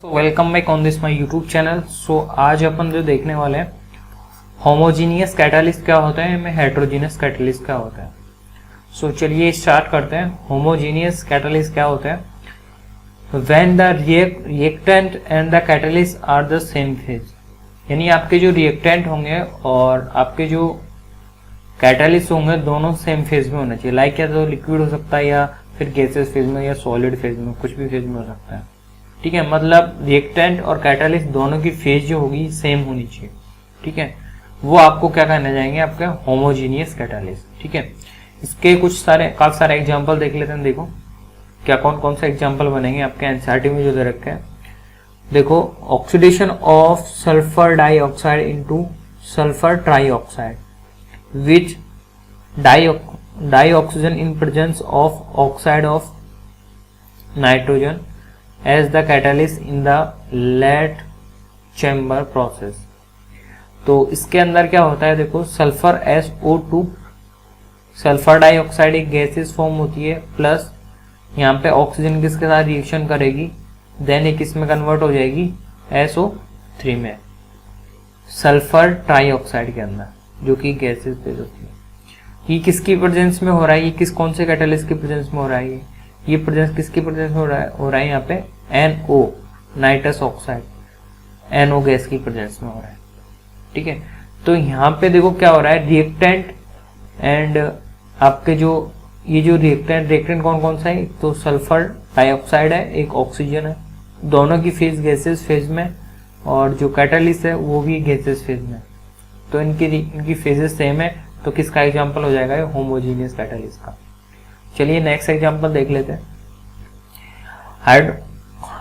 तो welcome back on this my YouTube channel. So आज अपन जो देखने वाले हैं होमोजीनियस कैटालिस्ट क्या होता है में हेट्रोजीनियस कैटालिस्ट क्या होता है। सो चलिए स्टार्ट करते हैं। होमोजीनियस कैटालिस्ट क्या होता है? When the reactant and the catalyst are the same phase, यानी आपके जो रिएक्टेंट होंगे और आपके जो कैटालिस्ट होंगे दोनों सेम फेज में होना चाहिए। लाइक या तो लिक्विड हो सकता है या फिर गैसेस फेज में या सॉलिड फेज में, कुछ भी फेज में हो सकता है। ठीक है, मतलब रिएक्टेंट और कैटालिस्ट दोनों की फेज जो होगी सेम होनी चाहिए। ठीक है, वो आपको क्या कहने जाएंगे? आपके होमोजीनियस कैटालिस्ट। ठीक है, इसके काफी सारे एग्जांपल देख लेते हैं। देखो क्या कौन कौन सा एग्जांपल बनेंगे आपके एनसीईआरटी में जो दे रखे हैं। देखो, oxidation of sulphur dioxide into sulphur trioxide which dioxygen in presence of oxide of nitrogen as the catalyst in the late chamber process। तो इसके अंदर क्या होता है? देखो, सल्फर SO2 सल्फर डाइऑक्साइड एक गैसेस फॉर्म होती है, प्लस यहाँ पे ऑक्सीजन किसके साथ रिएक्शन करेगी, देन एक इसमें कन्वर्ट हो जाएगी SO3 में, सल्फर ट्राइऑक्साइड के अंदर, जो कि गैसेस फेज होती है। ये किसकी प्रेजेंस में हो रहा है? ये कौन से कैटालिस्ट की प्रेजेंस में हो रहा है? ये प्रेजेंस किसकी प्रेजेंस में हो रहा है यहाँ पे? NO nitrous oxide, NO gas की प्रेजेंस में हो रहा है। ठीक है, तो यहाँ पे देखो क्या हो रहा है, रिएक्टेंट एंड आपके ये जो रिएक्टेंट कौन कौन सा है? तो सल्फर डाइऑक्साइड है, एक ऑक्सीजन है, दोनों की फेज गैसेस फेज में, और जो कैटालिस्ट है वो भी गैसेस फेज में। तो इनकी फेजेस सेम है, तो किसका एग्जाम्पल हो जाएगा? होमोजीनियस कैटालिस्ट का। चलिए नेक्स्ट एग्जांपल देख लेते हैं।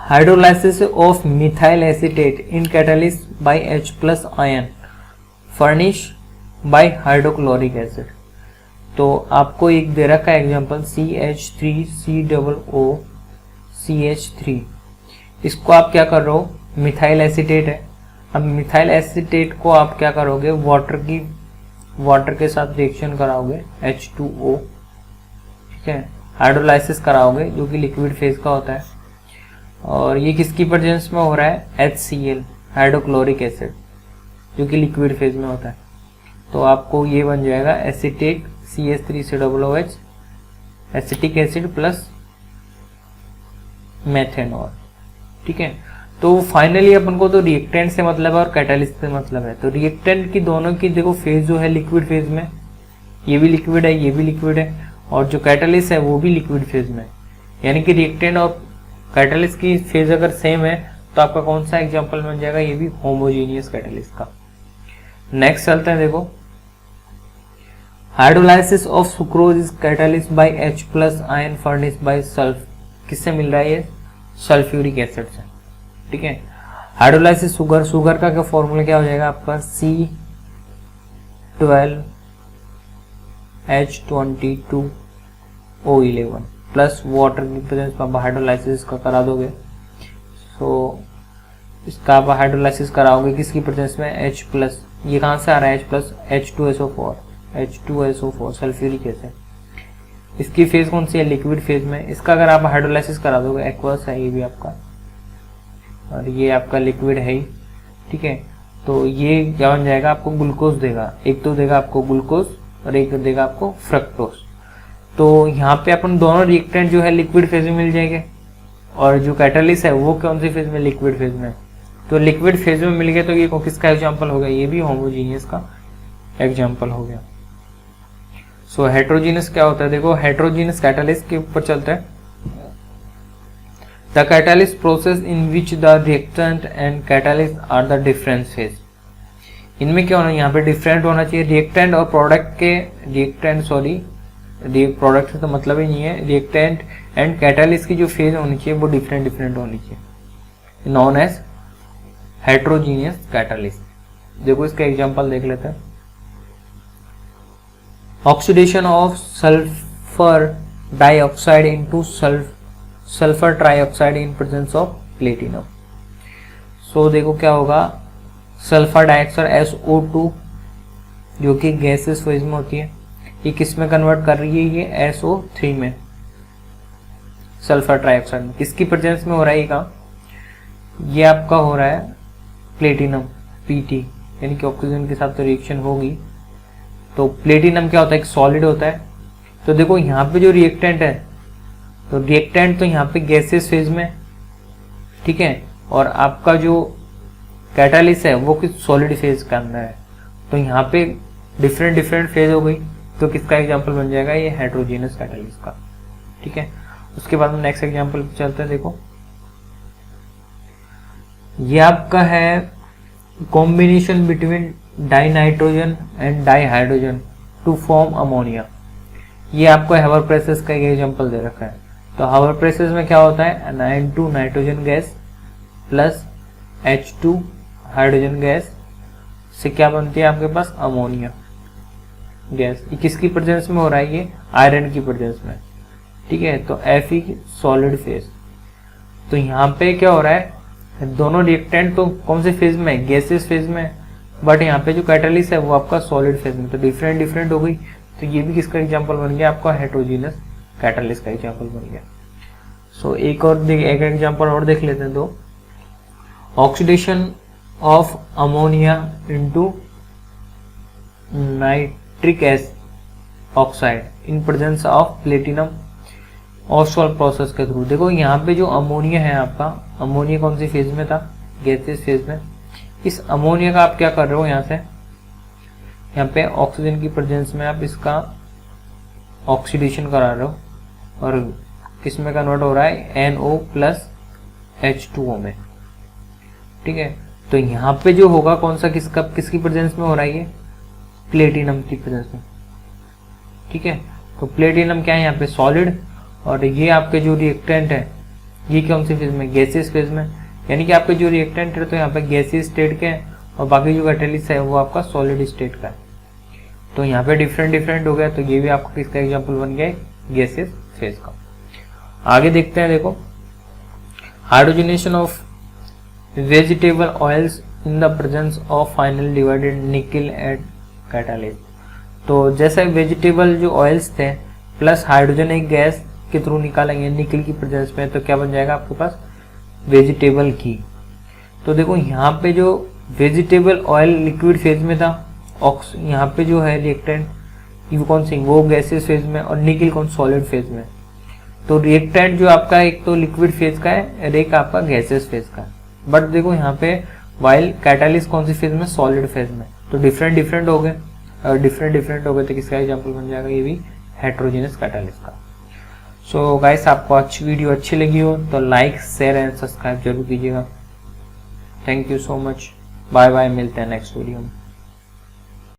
Hydrolysis of methyl acetate in catalyst by H+ ion furnish by hydrochloric acid. तो आपको एक दे रखा है एग्जांपल CH3COOCH3। इसको आप क्या कर रहे हो? मिथाइल एसीटेट है। अब मिथाइल एसीटेट को आप क्या करोगे? वाटर के साथ रिएक्शन कराओगे H2O, हाइड्रोलाइसिस कराओगे, जो कि लिक्विड फेज का होता है, और ये किसकी प्रेजेंस में हो रहा है? HCl हाइड्रोक्लोरिक एसिड, जो कि लिक्विड फेज में होता है। तो आपको ये बन जाएगा acetate CH3COOH acetic acid plus methanol. ठीक है, तो फाइनली अपन को तो रिएक्टेंट से मतलब है और कैटालिस्ट से मतलब है। तो रिएक्टेंट की दोनों की देखो फेज जो है लिक्विड फेज में, ये भी लिक्विड है, ये भी लिक्विड है, और जो कैटालिस्ट है वो भी लिक्विड फेज में। यानी कि रिएक्टेंट और कैटालिस्ट की फेज अगर सेम है तो आपका कौन सा एग्जांपल बन जाएगा? ये भी होमोजीनियस कैटालिस्ट का। नेक्स्ट चलते हैं। देखो, hydrolysis of sucrose is catalyst by H+ ion furnish by sulph. किससे मिल रहा है ये? सल्फ्यूरिक एसिड से। ठीक है, हाइड्रोलाइसिस शुगर का क्या फॉर्मूला क्या हो जाएगा आपका? C12H22O11 प्लस वाटर की प्रेजेंस में आप हाइड्रोलाइसिस का करा दोगे। सो इसका आप हाइड्रोलाइसिस कराओगे किसकी प्रेजेंस में? H+। ये कहाँ से आ रहा है H+? H2SO4 sulphuric acid. इसकी फेज कौन सी है? लिक्विड फेज में। इसका अगर आप हाइड्रोलाइसिस करा दोगे, एक्वस है ये भी आपका, और ये आपका लिक्विड है ही। ठीक है, तो ये क्या बन जाएगा? आपको ग्लूकोज देगा। एक तो देगा आपको ग्लूकोज और एक देगा आपको फ्रक्टोज। तो यहाँ पे अपन दोनों रिएक्टेंट जो है लिक्विड फेज में मिल जाएंगे, और जो कैटालिस्ट है वो कौन सी फेज में? लिक्विड फेज में। तो लिक्विड फेज में मिल गए, तो ये किसका एग्जांपल हो गया? ये भी होमोजीनियस का एग्जांपल हो गया। सो हेट्रोजीनियस क्या होता है? देखो, हेट्रोजीनियस कैटालिस्ट के ऊपर चलता है। The catalyst process in which the reactant and catalyst are the different phase. इनमें क्या होना? यहाँ पे डिफरेंट होना चाहिए। रिएक्टेंट और प्रोडक्ट से तो मतलब ही नहीं है। रिएक्टेंट एंड कैटालिस्ट की जो फेज होनी चाहिए वो डिफरेंट होनी चाहिए, नॉन एज हेट्रोजीनियस कैटालिस्ट। देखो इसका एग्जांपल देख लेते हैं। Oxidation of sulphur dioxide into sulphur trioxide in presence of platinum. So देखो क्या होगा, सल्फर डाइऑक्साइड SO2 जो कि गैसेस फेज में होती है, ये किस में कन्वर्ट कर रही है? ये SO3 में, सल्फर ट्राइऑक्साइड में। किसकी प्रेजेंस में हो रहा है ये काम? ये आपका हो रहा है प्लेटिनम Pt, यानी कि ऑक्सीजन के साथ तो रिएक्शन होगी। तो प्लेटिनम क्या होता है, एक सॉलिड होता है। तो देखो यहाँ पे जो रिएक्टेंट है, तो रिएक्टेंट तो यहाँ पे गैसेस फेज में, ठीक है, और आपका जो कैटालिस्ट है वो किस सॉलिड फेज के अंदर है। तो यहाँ पे डिफरेंट फेज हो गई। तो किसका एग्जांपल बन जाएगा, ये हेट्रोजीनस कैटालिस्ट का, ठीक है। उसके बाद में नेक्स्ट एग्जांपल पे चलते हैं। देखो ये आपका है combination between dinitrogen and dihydrogen to form ammonia. ये आपको हैवर प्रेसेस का एक एग्जांपल दे रखा है। तो हैवर प्रेसेस में क्या होता है, N2 nitrogen gas plus H2 hydrogen gas से क्या बनती है आपके पास अमोनिया गैस। ये किसकी प्रेजेंस में हो रहा है, ये आयरन की प्रेजेंस में, ठीक है। तो Fe सॉलिड फेज। तो यहाँ पे क्या हो रहा है, दोनों रिएक्टेंट तो कौन से फेज में, गैसेस फेज में, बट यहाँ पे जो कैटालिस्ट है वो आपका सॉलिड फेज में। तो डिफरेंट हो गई। तो ये भी किसका एग्जांपल बन गया, आपका हेट्रोजीनस कैटालिस्ट का एग्जांपल बन गया। सो एक एग्जांपल और देख लेते हैं। तो oxidation of ammonia into nitric oxide in presence of platinum Ostwald process के थ्रू। देखो यहाँ पे जो अमोनिया है आपका, अमोनिया कौन सी फेज में था, गैसेस फेज में। इस अमोनिया का आप क्या कर रहे हो, यहाँ से यहाँ पे ऑक्सीजन की प्रेजेंस में आप इसका ऑक्सीडेशन करा रहे हो और किस में कन्वर्ट हो रहा है, NO प्लस H2O में, ठीक है। तो यहाँ पे जो होगा कौन सा, किसकी प्रेजेंस में हो रहा है, ये प्लेटिनम की प्रेजेंस में, ठीक है। तो प्लेटिनम क्या है यहाँ पे सॉलिड, और ये आपके जो रिएक्टेंट है ये कौन सी फेज में, गैसेस फेज में। यानी कि आपके जो रिएक्टेंट है तो यहाँ पे गैसेस स्टेट के हैं और बाकी जो कैटालिस्ट है वो आपका सॉलिड स्टेट का है। तो यहाँ पे डिफरेंट हो गया। तो ये भी आपका किसका एग्जांपल बन गया, गैसेस फेज का। आगे देखते हैं। देखो hydrogenation of vegetable oils in the presence of final divided निकल एट कैटालिस्ट। तो जैसे वेजिटेबल जो ऑयल्स थे प्लस हाइड्रोजन एक गैस के थ्रू निकालेंगे निकल की प्रेजेंस में, तो क्या बन जाएगा आपके पास वेजिटेबल घी। तो देखो यहाँ पे जो वेजिटेबल ऑयल लिक्विड फेज में था, यहाँ पे जो है रिएक्टेंट ये कौन सी, वो गैसेस फेज में, और निकल कौन सॉलिड फेज में। तो रिएक्टेंट जो आपका एक तो लिक्विड फेज का है और एक आपका गैसेस फेज का है। बट देखो यहाँ पे वाइल कैटालिस्ट कौन सी फेज में, सॉलिड फेज में। तो डिफरेंट हो गए, और डिफरेंट हो गए तो किसका एग्जाम्पल बन जाएगा, ये भी हेट्रोजीनस कैटालिस्ट का। सो गाइस आपको अच्छी वीडियो अच्छी लगी हो तो लाइक शेयर एंड सब्सक्राइब जरूर कीजिएगा। Thank you so much, bye bye, मिलते हैं नेक्स्ट वीडियो में।